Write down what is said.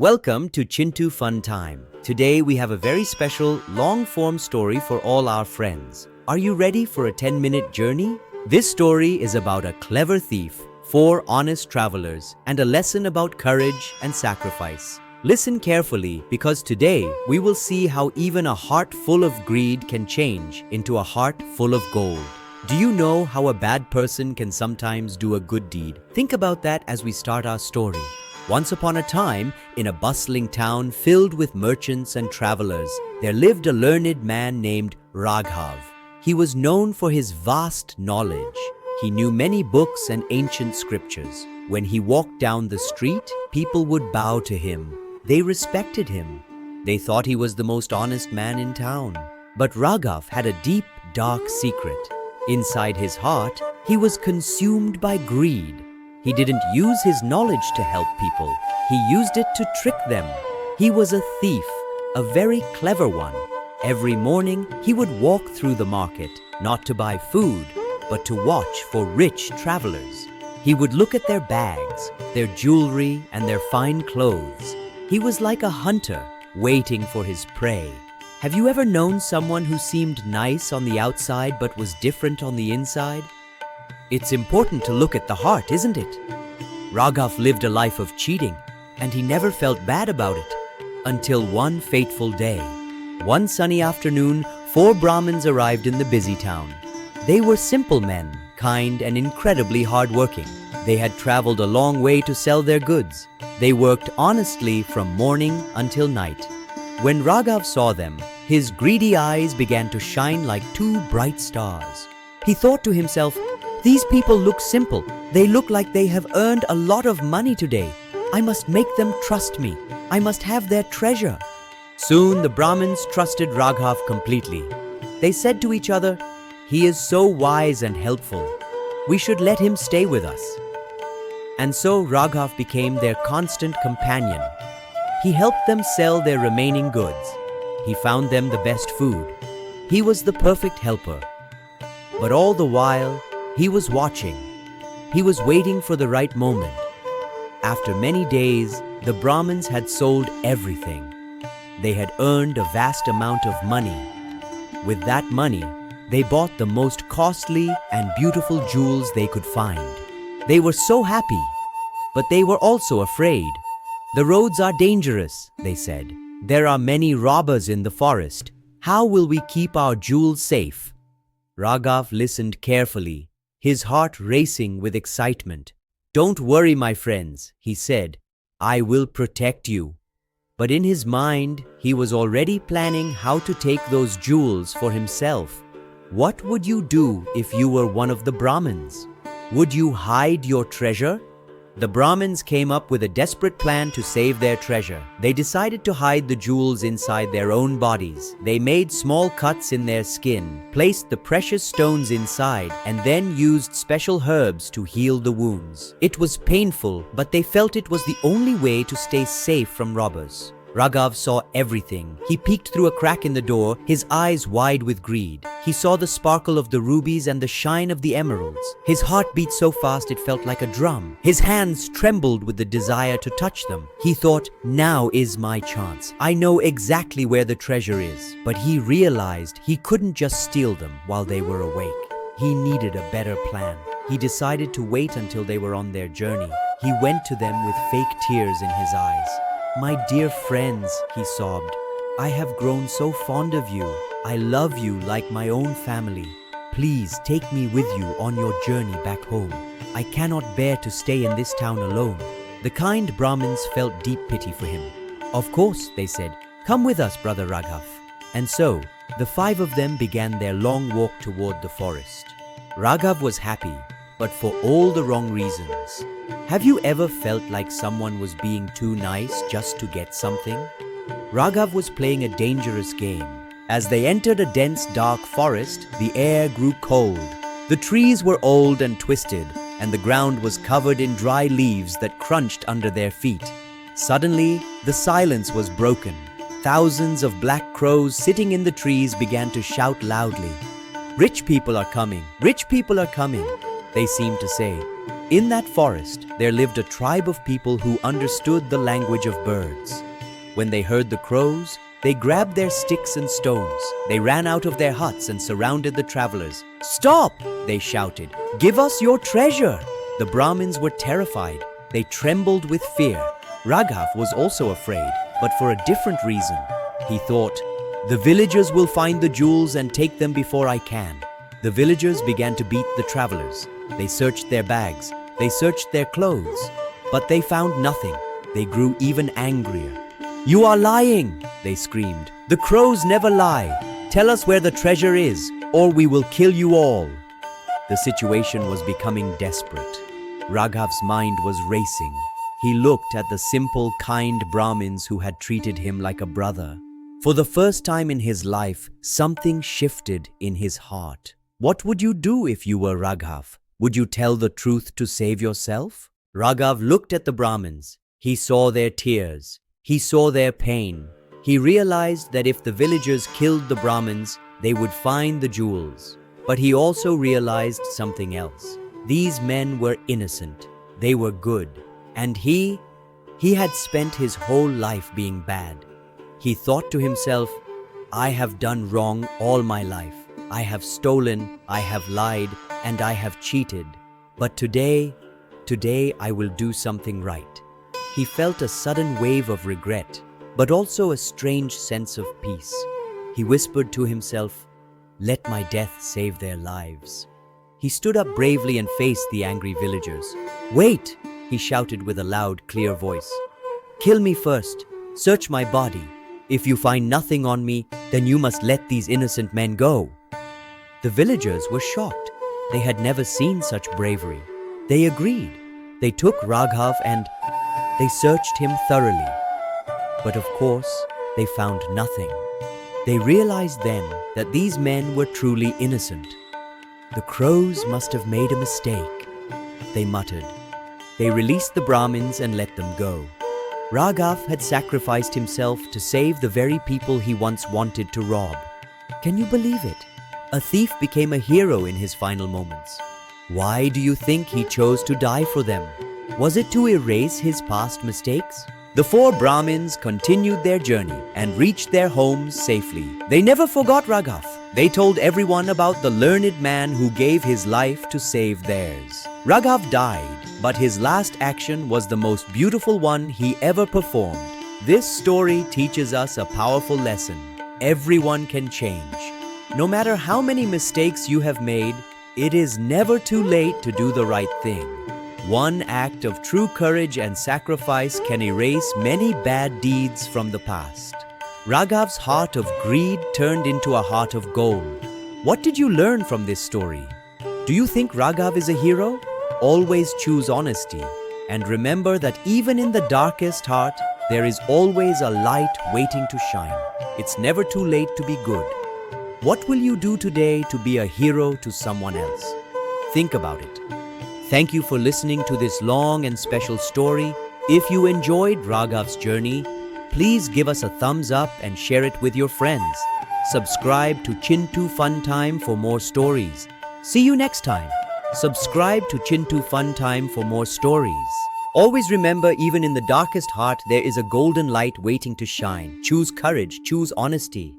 Welcome to Chintu Fun Time. Today we have a very special long-form story for all our friends. Are you ready for a 10-minute journey? This story is about a clever thief, 4 honest travelers, and a lesson about courage and sacrifice. Listen carefully because today we will see how even a heart full of greed can change into a heart full of gold. Do you know how a bad person can sometimes do a good deed? Think about that as we start our story. Once upon a time, in a bustling town filled with merchants and travelers, there lived a learned man named Raghav. He was known for his vast knowledge. He knew many books and ancient scriptures. When he walked down the street, people would bow to him. They respected him. They thought he was the most honest man in town. But Raghav had a deep, dark secret. Inside his heart, he was consumed by greed. He didn't use his knowledge to help people. He used it to trick them. He was a thief, a very clever one. Every morning, he would walk through the market, not to buy food, but to watch for rich travelers. He would look at their bags, their jewelry, and their fine clothes. He was like a hunter, waiting for his prey. Have you ever known someone who seemed nice on the outside but was different on the inside? It's important to look at the heart, isn't it? Raghav lived a life of cheating, and he never felt bad about it. Until one fateful day. One sunny afternoon, 4 Brahmins arrived in the busy town. They were simple men, kind and incredibly hardworking. They had traveled a long way to sell their goods. They worked honestly from morning until night. When Raghav saw them, his greedy eyes began to shine like 2 bright stars. He thought to himself, "These people look simple. They look like they have earned a lot of money today. I must make them trust me. I must have their treasure." Soon the Brahmins trusted Raghav completely. They said to each other, "He is so wise and helpful. We should let him stay with us." And so Raghav became their constant companion. He helped them sell their remaining goods. He found them the best food. He was the perfect helper. But all the while, he was watching. He was waiting for the right moment. After many days, the Brahmins had sold everything. They had earned a vast amount of money. With that money, they bought the most costly and beautiful jewels they could find. They were so happy, but they were also afraid. "The roads are dangerous," they said. "There are many robbers in the forest. How will we keep our jewels safe?" Raghav listened carefully, his heart racing with excitement. "Don't worry, my friends," he said. "I will protect you." But in his mind, he was already planning how to take those jewels for himself. What would you do if you were one of the Brahmins? Would you hide your treasure? The Brahmins came up with a desperate plan to save their treasure. They decided to hide the jewels inside their own bodies. They made small cuts in their skin, placed the precious stones inside, and then used special herbs to heal the wounds. It was painful, but they felt it was the only way to stay safe from robbers. Raghav saw everything. He peeked through a crack in the door, his eyes wide with greed. He saw the sparkle of the rubies and the shine of the emeralds. His heart beat so fast it felt like a drum. His hands trembled with the desire to touch them. He thought, "Now is my chance. I know exactly where the treasure is." But he realized he couldn't just steal them while they were awake. He needed a better plan. He decided to wait until they were on their journey. He went to them with fake tears in his eyes. "My dear friends," he sobbed, "I have grown so fond of you. I love you like my own family. Please take me with you on your journey back home. I cannot bear to stay in this town alone." The kind Brahmins felt deep pity for him. "Of course," they said, "come with us, brother Raghav." And so, the 5 of them began their long walk toward the forest. Raghav was happy, but for all the wrong reasons. Have you ever felt like someone was being too nice just to get something? Raghav was playing a dangerous game. As they entered a dense, dark forest, the air grew cold. The trees were old and twisted, and the ground was covered in dry leaves that crunched under their feet. Suddenly, the silence was broken. Thousands of black crows sitting in the trees began to shout loudly. "Rich people are coming! Rich people are coming!" they seemed to say. In that forest, there lived a tribe of people who understood the language of birds. When they heard the crows, they grabbed their sticks and stones. They ran out of their huts and surrounded the travelers. "Stop!" they shouted. "Give us your treasure!" The Brahmins were terrified. They trembled with fear. Raghav was also afraid, but for a different reason. He thought, "The villagers will find the jewels and take them before I can." The villagers began to beat the travelers. They searched their bags. They searched their clothes. But they found nothing. They grew even angrier. "You are lying!" they screamed. "The crows never lie. Tell us where the treasure is, or we will kill you all." The situation was becoming desperate. Raghav's mind was racing. He looked at the simple, kind Brahmins who had treated him like a brother. For the first time in his life, something shifted in his heart. What would you do if you were Raghav? Would you tell the truth to save yourself? Raghav looked at the Brahmins. He saw their tears. He saw their pain. He realized that if the villagers killed the Brahmins, they would find the jewels. But he also realized something else. These men were innocent. They were good. And he had spent his whole life being bad. He thought to himself, "I have done wrong all my life. I have stolen, I have lied, and I have cheated. But today I will do something right." He felt a sudden wave of regret, but also a strange sense of peace. He whispered to himself, "Let my death save their lives." He stood up bravely and faced the angry villagers. "Wait!" he shouted with a loud, clear voice. "Kill me first. Search my body. If you find nothing on me, then you must let these innocent men go." The villagers were shocked. They had never seen such bravery. They agreed. They took Raghav and they searched him thoroughly. But of course, they found nothing. They realized then that these men were truly innocent. "The crows must have made a mistake," they muttered. They released the Brahmins and let them go. Raghav had sacrificed himself to save the very people he once wanted to rob. Can you believe it? A thief became a hero in his final moments. Why do you think he chose to die for them? Was it to erase his past mistakes? The four Brahmins continued their journey and reached their homes safely. They never forgot Raghav. They told everyone about the learned man who gave his life to save theirs. Raghav died, but his last action was the most beautiful one he ever performed. This story teaches us a powerful lesson. Everyone can change. No matter how many mistakes you have made, it is never too late to do the right thing. One act of true courage and sacrifice can erase many bad deeds from the past. Raghav's heart of greed turned into a heart of gold. What did you learn from this story? Do you think Raghav is a hero? Always choose honesty. And remember that even in the darkest heart, there is always a light waiting to shine. It's never too late to be good. What will you do today to be a hero to someone else? Think about it. Thank you for listening to this long and special story. If you enjoyed Raghav's journey, please give us a thumbs up and share it with your friends. Subscribe to Chintu Fun Time for more stories. See you next time. Subscribe to Chintu Fun Time for more stories. Always remember, even in the darkest heart, there is a golden light waiting to shine. Choose courage, choose honesty.